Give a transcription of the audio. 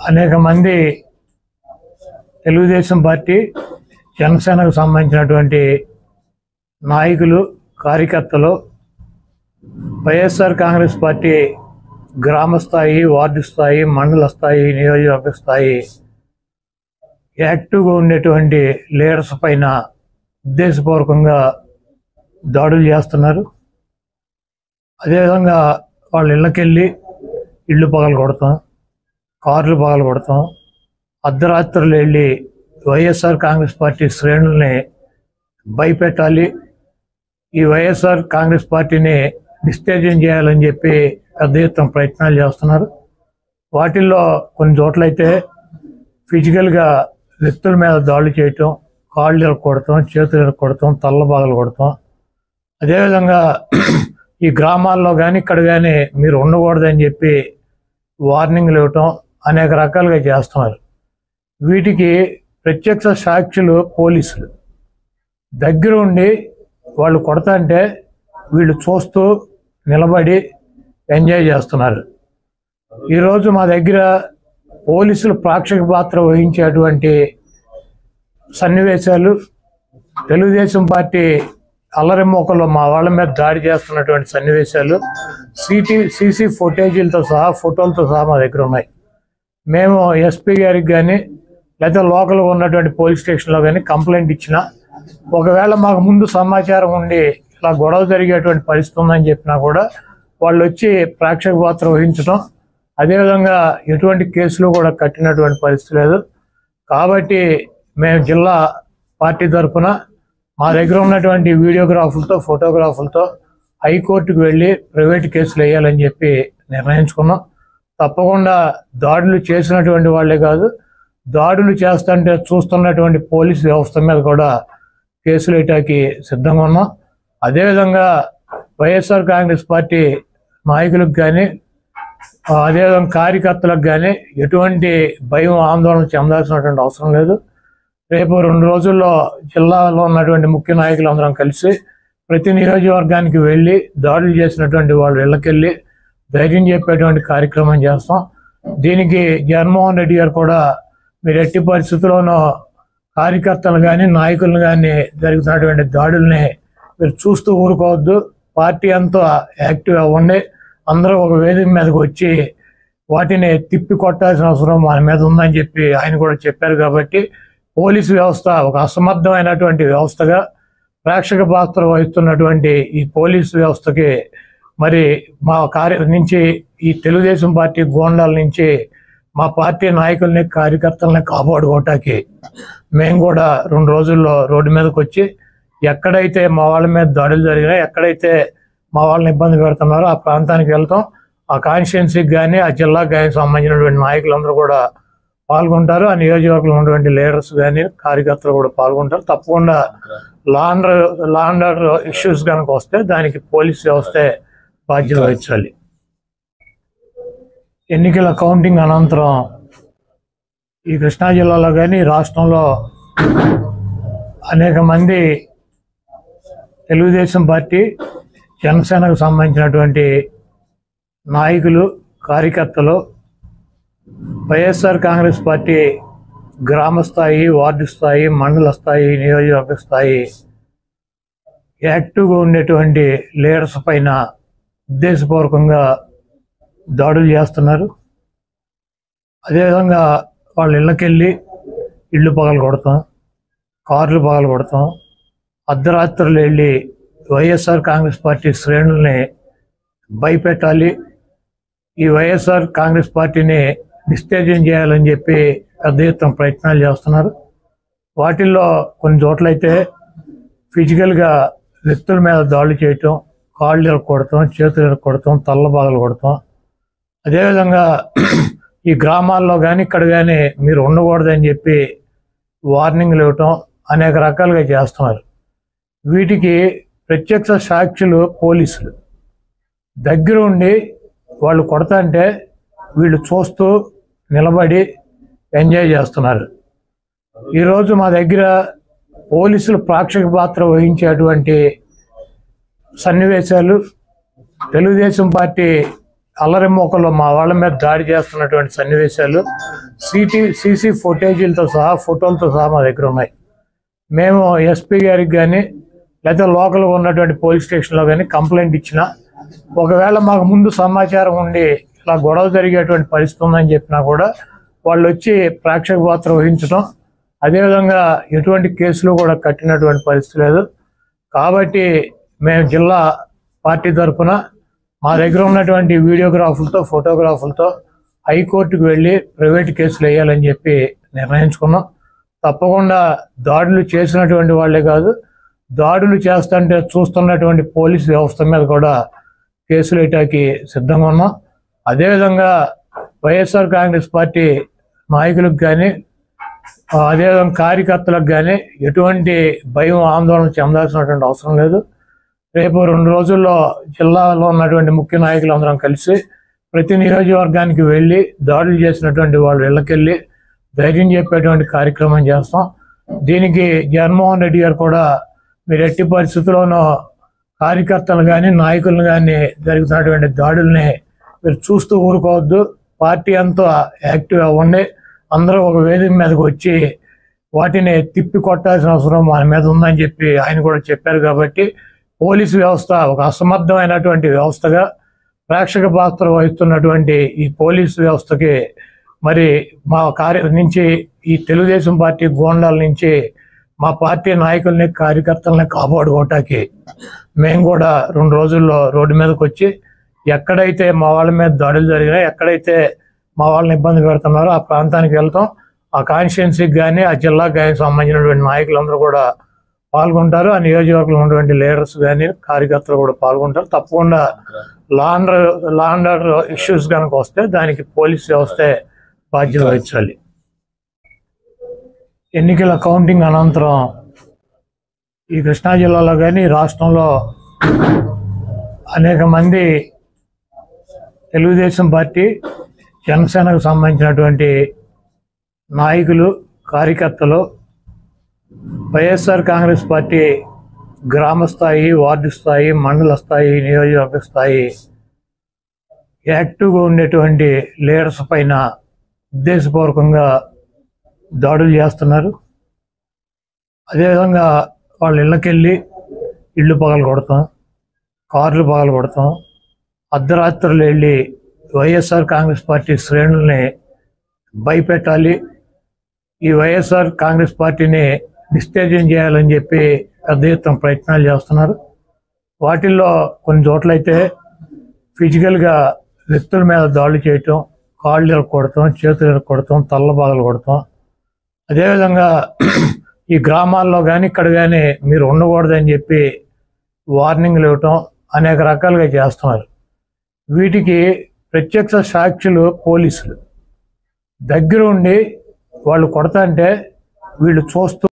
అనేక మంది తెలుగుదేశం పార్టీ జనసేనకు సంబంధించినటువంటి నాయకులు కార్యకర్తలు వైఎస్ఆర్ కాంగ్రెస్ పార్టీ గ్రామ స్థాయి, వార్డు స్థాయి, మండల స్థాయి, నియోజకవర్గ స్థాయి యాక్టివ్గా ఉండేటువంటి లీడర్స్ పైన ఉద్దేశపూర్వకంగా దాడులు చేస్తున్నారు. అదేవిధంగా వాళ్ళ ఇళ్ళకెళ్ళి ఇళ్ళు పగలగొడతాం, కార్లు పగలగొడతాం, అర్ధరాత్రులు వెళ్ళి వైఎస్ఆర్ కాంగ్రెస్ పార్టీ శ్రేణుల్ని భయపెట్టాలి, ఈ వైఎస్ఆర్ కాంగ్రెస్ పార్టీని డిస్టేజం చేయాలని చెప్పి పెద్ద ఎత్తున ప్రయత్నాలు చేస్తున్నారు. వాటిల్లో కొన్ని చోట్లయితే ఫిజికల్గా వ్యక్తుల మీద దాడులు చేయటం, కాళ్ళు ఇరక్కొడతాం, చేతులు ఇరక్కొడతాం, తల్ల బాగలు కొడతాం. అదేవిధంగా ఈ గ్రామాల్లో కానీ ఇక్కడ కానీ మీరు ఉండకూడదని చెప్పి వార్నింగ్లు ఇవ్వటం అనేక రకాలుగా చేస్తున్నారు. వీటికి ప్రత్యక్ష సాక్షులు పోలీసులు దగ్గర ఉండి వాళ్ళు కొడతాంటే వీళ్ళు చూస్తూ నిలబడి ఎంజాయ్ చేస్తున్నారు. ఈరోజు మా దగ్గర పోలీసులు ప్రేక్షక పాత్ర వహించేటువంటి సన్నివేశాలు, తెలుగుదేశం పార్టీ అల్లరిమోకలో మా వాళ్ళ మీద దాడి చేస్తున్నటువంటి సన్నివేశాలు సీసీ ఫుటేజీలతో సహా, ఫోటోలతో సహా మా దగ్గర ఉన్నాయి. మేము ఎస్పీ గారికి కానీ లేదా లోకల్గా ఉన్నటువంటి పోలీస్ స్టేషన్లో కానీ కంప్లైంట్ ఇచ్చినా, ఒకవేళ మాకు ముందు సమాచారం ఉండి ఇలా గొడవ జరిగేటువంటి పరిస్థితి ఉందని చెప్పినా కూడా వాళ్ళు వచ్చి ప్రేక్షక పాత్ర వహించడం, అదేవిధంగా ఎటువంటి కేసులు కూడా కట్టినటువంటి పరిస్థితి లేదు. కాబట్టి మేము జిల్లా పార్టీ తరఫున మా దగ్గర ఉన్నటువంటి వీడియోగ్రాఫులతో, ఫోటోగ్రాఫులతో హైకోర్టుకు వెళ్ళి ప్రైవేట్ కేసులు వేయాలని చెప్పి నిర్ణయించుకున్నాం. తప్పకుండా దాడులు చేసినటువంటి వాళ్ళే కాదు, దాడులు చేస్తుంటే చూస్తున్నటువంటి పోలీసు వ్యవస్థ మీద కూడా కేసులు వేయటానికి సిద్ధంగా ఉన్నాం. అదేవిధంగా వైఎస్ఆర్ కాంగ్రెస్ పార్టీ నాయకులకు కానీ, అదేవిధంగా కార్యకర్తలకు కానీ ఎటువంటి భయం, ఆందోళన చెందాల్సినటువంటి అవసరం లేదు. రేపు 2 రోజుల్లో జిల్లాలో ఉన్నటువంటి ముఖ్య నాయకులందరం కలిసి ప్రతి నియోజకవర్గానికి వెళ్ళి దాడులు చేసినటువంటి వాళ్ళు ఇళ్ళకెళ్ళి ధైర్యం చెప్పేటువంటి కార్యక్రమం చేస్తాం. దీనికి జగన్మోహన్ రెడ్డి గారు కూడా మీరు ఎట్టి పరిస్థితుల్లోనూ కార్యకర్తలు కానీ, నాయకులను కానీ జరుగుతున్నటువంటి దాడుల్ని మీరు చూస్తూ ఊరుకోవద్దు, పార్టీ అంతా యాక్టివ్ అవ్వండి, అందరూ ఒక వేదిక మీదకి వచ్చి వాటిని తిప్పి కొట్టాల్సిన అవసరం మన మీద ఉందని చెప్పి ఆయన కూడా చెప్పారు. కాబట్టి పోలీసు వ్యవస్థ ఒక అసమర్థమైనటువంటి వ్యవస్థగా ప్రేక్షక పాత్ర వహిస్తున్నటువంటి ఈ పోలీసు వ్యవస్థకి మరి మా నుంచి ఈ తెలుగుదేశం పార్టీ గోండాల నుంచి మా పార్టీ నాయకుల్ని, కార్యకర్తల్ని కాపాడుకోవటానికి మేము కూడా 2 రోజుల్లో రోడ్డు మీదకి వచ్చి ఎక్కడైతే మా వాళ్ళ మీద దాడులు జరిగినాయి, ఎక్కడైతే మా వాళ్ళని ఇబ్బంది పెడుతున్నారో ఆ ప్రాంతానికి వెళ్తాం. ఆ కాన్స్టిట్యున్సీకి కానీ, ఆ జిల్లాకు కానీ సంబంధించినటువంటి నాయకులందరూ కూడా పాల్గొంటారు. ఆ నియోజకవర్గంలో ఉన్నటువంటి లీడర్స్ కానీ, కార్యకర్తలు కూడా పాల్గొంటారు. తప్పకుండా లా అండ్ ఆర్డర్ ఇష్యూస్ కనుక వస్తే దానికి పోలీస్ వ్యవస్థే బాధ్యత వహించాలి. ఎన్నికల కౌంటింగ్ అనంతరం ఈ కృష్ణా జిల్లాలో కానీ రాష్ట్రంలో అనేక మంది తెలుగుదేశం పార్టీ జనసేనకు సంబంధించినటువంటి నాయకులు కార్యకర్తలు వైఎస్ఆర్ కాంగ్రెస్ పార్టీ గ్రామ స్థాయి, వార్డు స్థాయి, మండల స్థాయి, నియోజకవర్గ స్థాయి యాక్టివ్గా ఉండేటువంటి లీడర్స్ పైన ఉద్దేశపూర్వకంగా దాడులు చేస్తున్నారు. అదేవిధంగా వాళ్ళ ఇళ్ళకెళ్ళి ఇళ్ళు పగలగొడతాం, కార్లు పగలగొడతాం, అర్ధరాత్రులు వెళ్ళి వైఎస్ఆర్ కాంగ్రెస్ పార్టీ శ్రేణుల్ని భయపెట్టాలి, ఈ వైఎస్ఆర్ కాంగ్రెస్ పార్టీని డిస్టేజం చేయాలని చెప్పి పెద్ద ఎత్తున ప్రయత్నాలు చేస్తున్నారు. వాటిల్లో కొన్ని చోట్లయితే ఫిజికల్గా వ్యక్తుల మీద దాడులు చేయటం, కాళ్ళు ఇరక్కొడతాం, చేతులు ఇరక్కొడతాం, తల్ల బాగలు కొడతాం. అదేవిధంగా ఈ గ్రామాల్లో కానీ ఇక్కడ కానీ మీరు ఉండకూడదని చెప్పి వార్నింగ్లు ఇవ్వటం అనేక రకాలుగా చేస్తున్నారు. వీటికి ప్రత్యక్ష సాక్షులు పోలీసులు దగ్గర ఉండి వాళ్ళు కొడతాంటే వీళ్ళు చూస్తూ నిలబడి ఎంజాయ్ చేస్తున్నారు. ఈరోజు మా దగ్గర పోలీసులు ప్రేక్షక పాత్ర వహించేటువంటి సన్నివేశాలు, తెలుగుదేశం పార్టీ అల్లరిమోకలో మా వాళ్ళ మీద దాడి చేస్తున్నటువంటి సన్నివేశాలు సీసీ ఫుటేజీలతో సహా ఫోటోలతో సహా మా దగ్గర ఉన్నాయి. మేము ఎస్పీ గారికి కానీ లేదా లోకల్గా ఉన్నటువంటి పోలీస్ స్టేషన్లో కానీ కంప్లైంట్ ఇచ్చినా, ఒకవేళ మాకు ముందు సమాచారం ఉండి ఇలా గొడవ జరిగేటువంటి పరిస్థితి ఉందని చెప్పినా కూడా వాళ్ళు వచ్చి ప్రేక్షక పాత్ర వహించడం, అదేవిధంగా ఎటువంటి కేసులు కూడా కట్టినటువంటి పరిస్థితి లేదు. కాబట్టి మేము జిల్లా పార్టీ తరఫున మా దగ్గర ఉన్నటువంటి వీడియోగ్రాఫులతో ఫోటోగ్రాఫులతో హైకోర్టుకు వెళ్ళి ప్రైవేట్ కేసులు వేయాలని చెప్పి నిర్ణయించుకున్నాం. తప్పకుండా దాడులు చేసినటువంటి వాళ్ళే కాదు, దాడులు చేస్తుంటే చూస్తున్నటువంటి పోలీసు వ్యవస్థ మీద కూడా కేసులు వేయటానికి సిద్ధంగా ఉన్నాం. అదేవిధంగా వైఎస్ఆర్ కాంగ్రెస్ పార్టీ నాయకులకు కానీ అదేవిధంగా కార్యకర్తలకు కానీ ఎటువంటి భయం ఆందోళన చెందాల్సినటువంటి అవసరం లేదు. రేపు 2 రోజుల్లో జిల్లాలో ఉన్నటువంటి ముఖ్య నాయకులందరం కలిసి ప్రతి నియోజకవర్గానికి వెళ్ళి దాడులు చేసినటువంటి వాళ్ళ ఇళ్ళకెళ్ళి ధైర్యం చెప్పేటువంటి కార్యక్రమం చేస్తాం. దీనికి జగన్మోహన్ రెడ్డి గారు కూడా మీరు ఎట్టి పరిస్థితుల్లోనూ కార్యకర్తలు కానీ నాయకులను కానీ జరుగుతున్నటువంటి దాడుల్ని మీరు చూస్తూ ఊరుకోవద్దు, పార్టీ అంతా యాక్టివ్ అవ్వండి, అందరూ ఒక వేదిక మీదకి వచ్చి వాటిని తిప్పి కొట్టాల్సిన అవసరం మన మీద ఉందని చెప్పి ఆయన కూడా చెప్పారు. కాబట్టి పోలీసు వ్యవస్థ ఒక అసమర్థమైనటువంటి వ్యవస్థగా ప్రేక్షక పాత్ర వహిస్తున్నటువంటి ఈ పోలీసు వ్యవస్థకి మరి మా నుంచి ఈ తెలుగుదేశం పార్టీ గోండాల నుంచి మా పార్టీ నాయకుల్ని కార్యకర్తల్ని కాపాడుకోవటానికి మేము కూడా 2 రోజుల్లో రోడ్డు మీదకి వచ్చి ఎక్కడైతే మా వాళ్ళ మీద దాడులు జరిగినాయి, ఎక్కడైతే మా వాళ్ళని ఇబ్బంది పెడుతున్నారో ఆ ప్రాంతానికి వెళ్తాం. ఆ కాన్స్టిట్యున్సీకి కానీ ఆ జిల్లాకు కానీ సంబంధించినటువంటి నాయకులందరూ కూడా పాల్గొంటారు. ఆ నియోజకవర్గంలో ఉన్నటువంటి లీడర్స్ కానీ కార్యకర్తలు కూడా పాల్గొంటారు. తప్పకుండా లా అండ్ ఆర్డర్ ఇష్యూస్ కనుక వస్తే దానికి పోలీస్ వ్యవస్థే బాధ్యత వహించాలి. ఎన్నికల కౌంటింగ్ అనంతరం ఈ కృష్ణా జిల్లాలో కానీ రాష్ట్రంలో అనేక మంది తెలుగుదేశం పార్టీ జనసేనకు సంబంధించినటువంటి నాయకులు కార్యకర్తలు వైఎస్ఆర్ కాంగ్రెస్ పార్టీ గ్రామ స్థాయి, వార్డు స్థాయి, మండల స్థాయి, నియోజకవర్గ స్థాయి యాక్టివ్గా ఉండేటువంటి లీడర్స్ పైన ఉద్దేశపూర్వకంగా దాడులు చేస్తున్నారు. అదేవిధంగా వాళ్ళ ఇళ్ళకెళ్ళి ఇళ్ళు పగలు కొడతాం, కార్లు పగలు కొడతాం, అర్ధరాత్రులు వెళ్ళి వైఎస్ఆర్ కాంగ్రెస్ పార్టీ శ్రేణుల్ని భయపెట్టాలి, ఈ వైఎస్ఆర్ కాంగ్రెస్ పార్టీని డిస్టేజన్ చేయాలని చెప్పి పెద్ద ఎత్తున ప్రయత్నాలు చేస్తున్నారు. వాటిల్లో కొన్ని చోట్లయితే ఫిజికల్గా వ్యక్తుల మీద దాడులు చేయటం, కాళ్ళు ఇరక్కొడతాం, చేతులు ఇరక్కొడతాం, తల్ల బాగలు కొడతాం. అదేవిధంగా ఈ గ్రామాల్లో కానీ ఇక్కడ కానీ మీరు ఉండకూడదని చెప్పి వార్నింగ్లు ఇవ్వటం అనేక రకాలుగా చేస్తున్నారు. వీటికి ప్రత్యక్ష సాక్షులు పోలీసులు దగ్గర ఉండి వాళ్ళు కొడతా అంటే వీళ్ళు చూస్తూ